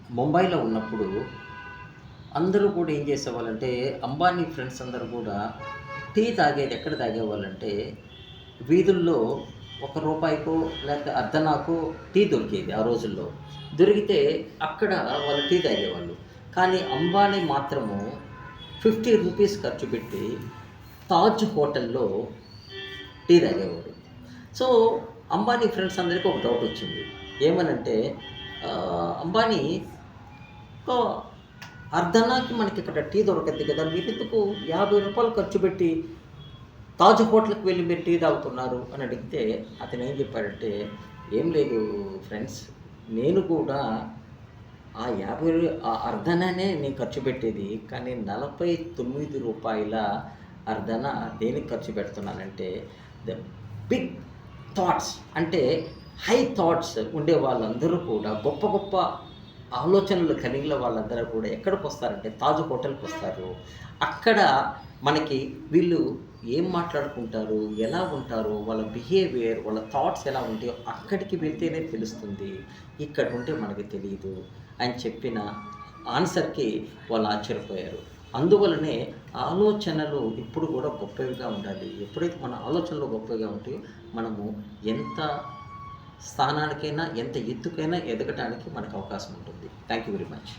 ముంబైలో ఉన్నప్పుడు అందరూ కూడా ఏం చేసేవాళ్ళంటే, అంబానీ ఫ్రెండ్స్ అందరూ కూడా టీ తాగేది ఎక్కడ తాగేవాళ్ళంటే, వీధుల్లో ఒక రూపాయికో లేకపోతే అర్ధనాకో టీ దొరికేది ఆ రోజుల్లో. దొరికితే అక్కడ వాళ్ళు టీ తాగేవాళ్ళు. కానీ అంబానీ మాత్రము ₹50 ఖర్చు పెట్టి తాజ్ హోటల్‌లో టీ తాగేవాడు. సో, అంబానీ ఫ్రెండ్స్ అందరికి ఒక డౌట్ వచ్చింది. ఏమనంటే అంబానీ ఒక అర్ధనాకి మనకిక్కడ టీ దొరకద్ది కదా! మీరెందుకు ₹50 ఖర్చు పెట్టి తాజ్ హోటల్‌కి వెళ్లి మీరు టీ తాగుతున్నారు అని అడిగితే, అతనేం చెప్పాడంటే, "ఏం లేదు ఫ్రెండ్స్, నేను కూడా ఆ 50 ఆ అర్ధనానే నేను ఖర్చు పెట్టేది. కానీ ₹49 అర్ధన దేనికి ఖర్చు పెడుతున్నానంటే, ద బిగ్ థాట్స్ అంటే హై థాట్స్ ఉండే వాళ్ళందరూ కూడా గొప్ప గొప్ప ఆలోచనలు కలిగిన వాళ్ళందరూ కూడా ఎక్కడికొస్తారంటే తాజ్ హోటల్‌కొస్తారు. అక్కడ మనకి వీళ్ళు ఏం మాట్లాడుకుంటారు, ఎలా ఉంటారు, వాళ్ళ బిహేవియర్, వాళ్ళ థాట్స్ ఎలా ఉంటాయో అక్కడికి వెళ్తేనే తెలుస్తుంది. ఇక్కడ ఉంటే మనకి తెలీదు" అని చెప్పిన ఆన్సర్‌కి వాళ్ళు ఆశ్చర్యపోయారు. అందువలనే ఆలోచనలు ఎప్పుడు కూడా గొప్పవిగా ఉండాలి. ఎప్పుడైతే మన ఆలోచనలు గొప్పగా ఉంటాయో మనము ఎంత స్థానానికైనా, ఎంత ఎత్తుకైనా ఎదగటానికి మనకు అవకాశం ఉంటుంది. Thank you very much.